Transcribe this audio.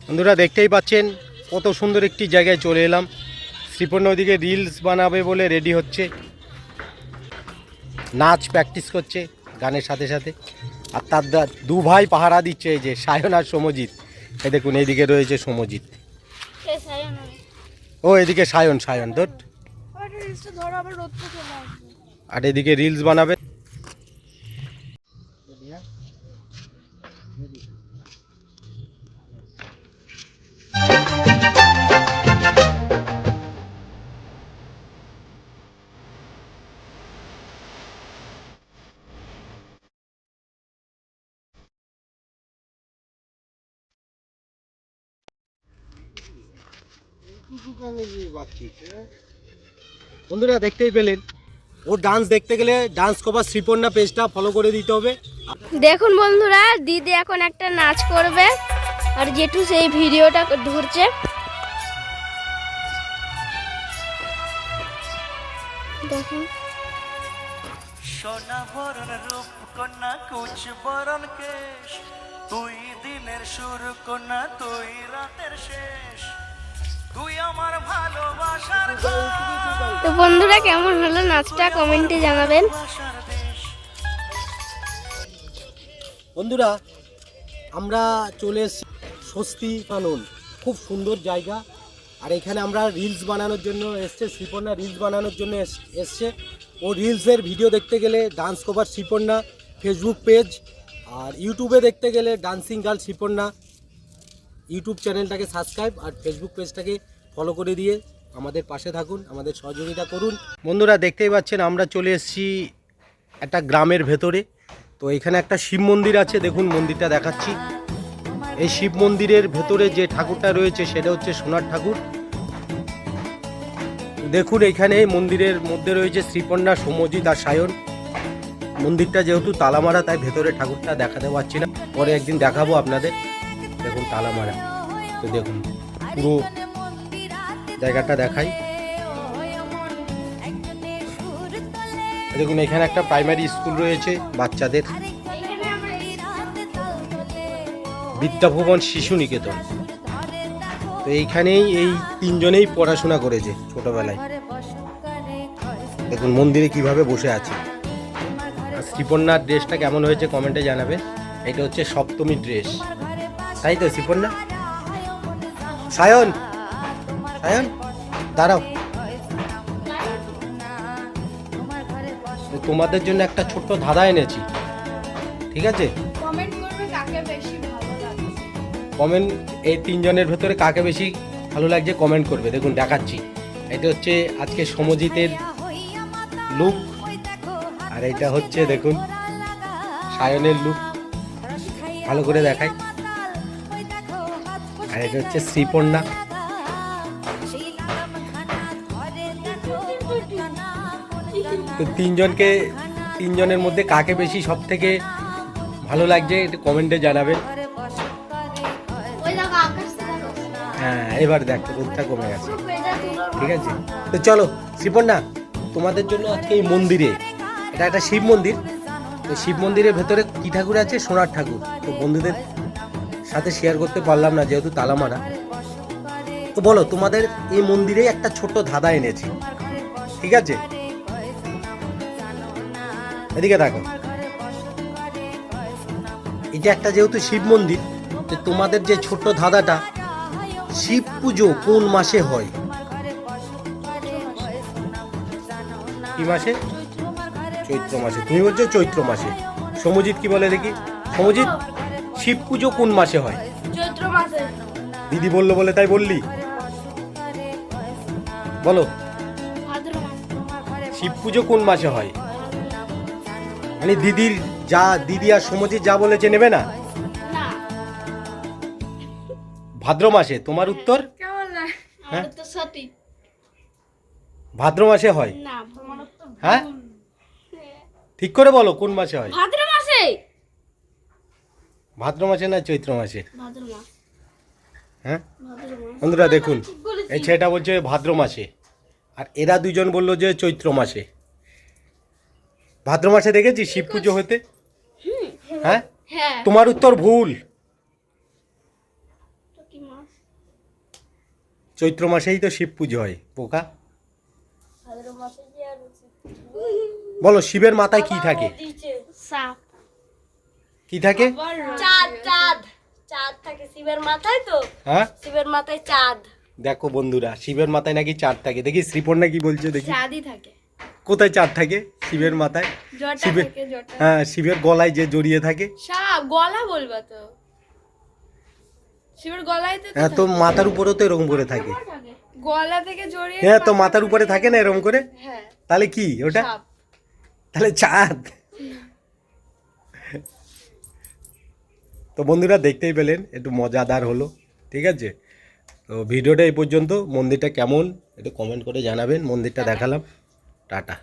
বন্ধুরা দেখতেই পাচ্ছেন কত সুন্দর একটি জায়গায় চলে এলাম। শ্রীপর্ণা ওদিকে রিলস বানাবে বলে রেডি হচ্ছে, নাচ প্র্যাকটিস করছে গানের সাথে সাথে। আর তার দু ভাই পাহারা দিচ্ছে, এই যে সায়ন আর সমজিৎ। এই দেখুন এইদিকে রয়েছে সমজিৎ, ও এদিকে সায়ন সায়ন ধর। আর এদিকে রিলস বানাবে। বন্ধুরা দেখতেই পেলেন, ও ডান্স দেখতে গেলে ডান্স কভার শ্রীপর্ণা পেজটা ফলো করে দিতে হবে। দেখুন বন্ধুরা, দিদি এখন একটা নাচ করবে আর জেঠু সেই ভিডিওটা ধরছে। দেখুন সোনা বরণ রূপ কন্যা কুচ বরণ কেশ, তুই দিনের শুরু কন্যা তুই রাতের শেষ, তুই আমার ভালোবাসার তো বন্ধুরা, কেমন হলো নাচটা কমেন্টে জানাবেন। বন্ধুরা আমরা চলে এসেছি স্বস্তি কানন, খুব সুন্দর জায়গা। আর এখানে আমরা রিলস বানানোর জন্য এসছে, শ্রীপর্ণা রিলস বানানোর জন্য এসছে। ও রিলসের ভিডিও দেখতে গেলে dance cover Sriparna Facebook page, আর ইউটিউবে দেখতে গেলে ডান্সিং গার্ল শ্রীপর্ণা ইউটিউব চ্যানেলটাকে সাবস্ক্রাইব আর ফেসবুক পেজটাকে ফলো করে দিয়ে আমাদের পাশে থাকুন, আমাদের সহযোগিতা করুন। বন্ধুরা দেখতেই পাচ্ছেন আমরা চলে এসেছি একটা গ্রামের ভেতরে। তো এখানে একটা শিব মন্দির আছে, দেখুন মন্দিরটা দেখাচ্ছি। এই শিব মন্দিরের ভেতরে যে ঠাকুরটা রয়েছে সেটা হচ্ছে সোনার ঠাকুর। দেখুন এখানে মন্দিরের মধ্যে রয়েছে শ্রীপর্ণা, সমজিৎ আর সায়ন। মন্দিরটা যেহেতু তালামারা তাই ভেতরে ঠাকুরটা দেখাতে পারছি না, পরে একদিন দেখাবো আপনাদের। দেখুন তালামারা, তো দেখুন পুরো জায়গাটা দেখাই। দেখুন এখানে একটা প্রাইমারি স্কুল রয়েছে বাচ্চাদের, বিদ্যাভবন শিশু নিকেতন। তো এইখানেই এই তিনজনেই পড়াশোনা করেছে ছোটবেলায়। দেখুন মন্দিরে কিভাবে বসে আছে। আর শ্রীপর্ণার ড্রেসটা কেমন হয়েছে কমেন্টে জানাবে। এটা হচ্ছে সপ্তমী ড্রেস, তাই তো শ্রীপর্ণা? সায়ন সায়ন দাঁড়াও, তোমাদের জন্য একটা ছোট্ট ধাঁধা এনেছি, ঠিক আছে? কমেন্ট এই তিনজনের ভেতরে কাকে বেশি ভালো লাগছে কমেন্ট করবে। দেখুন দেখাচ্ছি, এটা হচ্ছে আজকে সমজিতের লুক, আর এটা হচ্ছে দেখুন সায়নের লুক, ভালো করে দেখাই। আর এটা হচ্ছে শ্রীপর্ণা। তো তিনজনের মধ্যে কাকে বেশি সব থেকে ভালো লাগছে একটু কমেন্টে জানাবেন। হ্যাঁ এবার দেখো রোদটা কমে গেছে, ঠিক আছে? তো চলো শ্রীপর্ণা, তোমাদের জন্য আজকে এই মন্দিরে, এটা একটা শিব মন্দির, তো শিব মন্দিরের ভেতরে কি ঠাকুর আছে? সোনার ঠাকুর। তো বন্ধুদের সাথে শেয়ার করতে পারলাম না যেহেতু তালামারা। তো বলো, তোমাদের এই মন্দিরে একটা ছোট্ট ধাঁধা এনেছি, ঠিক আছে? এদিকে দেখো, এটা একটা যেহেতু শিব মন্দির, তো তোমাদের যে ছোট্ট ধাঁধাটা, শিব পুজো কোন মাসে হয়? কি মাসে? চৈত্র মাসে। তুমি বলছো চৈত্র মাসে। সমজিৎ কি বলে দেখি? সমজিৎ, শিব পুজো কোন মাসে হয়? চৈত্র মাসে। দিদি বললো বলে তাই বললি? বলো, শিব পুজো কোন মাসে হয়? মানে দিদি আর সমজিৎ যা বলেছে নেবে না? ভাদ্র মাসে। তোমার উত্তর? হ্যাঁ ভাদ্র মাসে হয়। হ্যাঁ ঠিক করে বলো কোন মাসে হয়? ভাদ্র মাসে। ভাদ্র মাসে না চৈত্র মাসে? হ্যাঁ বন্ধুরা দেখুন, এই ছেলেটা বলছে ভাদ্র মাসে, আর এরা দুজন বললো যে চৈত্র মাসে। ভাদ্র মাসে দেখেছি শিব পুজো হতে? হ্যাঁ তোমার উত্তর ভুল। চৈত্র মাসেই তো শিব পুজো হয় পোকা। বলো শিবের মাথায় কি থাকে? সাপ। কি থাকে? চাঁদ চাঁদ চাঁদ থাকে শিবের মাথায় তো। হ্যাঁ শিবের মাথায় চাঁদ। দেখো বন্ধুরা, শিবের মাথায় নাকি চাঁদ থাকে। দেখি শ্রীপর্ণা কি বলছে দেখি। চাঁদই থাকে। কোথায় চাঁদ থাকে শিবের মাথায়? জটা শিবের, থাকে জটা। হ্যাঁ শিবের গলায় যে জড়িয়ে থাকে। সাপ গলা বলবা তো। শিবের গলায় তো হ্যাঁ তো মাথার উপরেও তো এরকম করে থাকে। গলা থেকে জড়িয়ে। হ্যাঁ তো মাথার উপরে থাকে না এরকম করে? হ্যাঁ। তাহলে কি ওটা? সাপ। তাহলে চাঁদ। তো বন্ধুরা দেখতেই পেলেন, একটু মজাদার হলো, ঠিক আছে। তো ভিডিওটা এই পর্যন্ত। মন্দিরটা কেমন একটু কমেন্ট করে জানাবেন। মন্দিরটা দেখালাম। টাটা।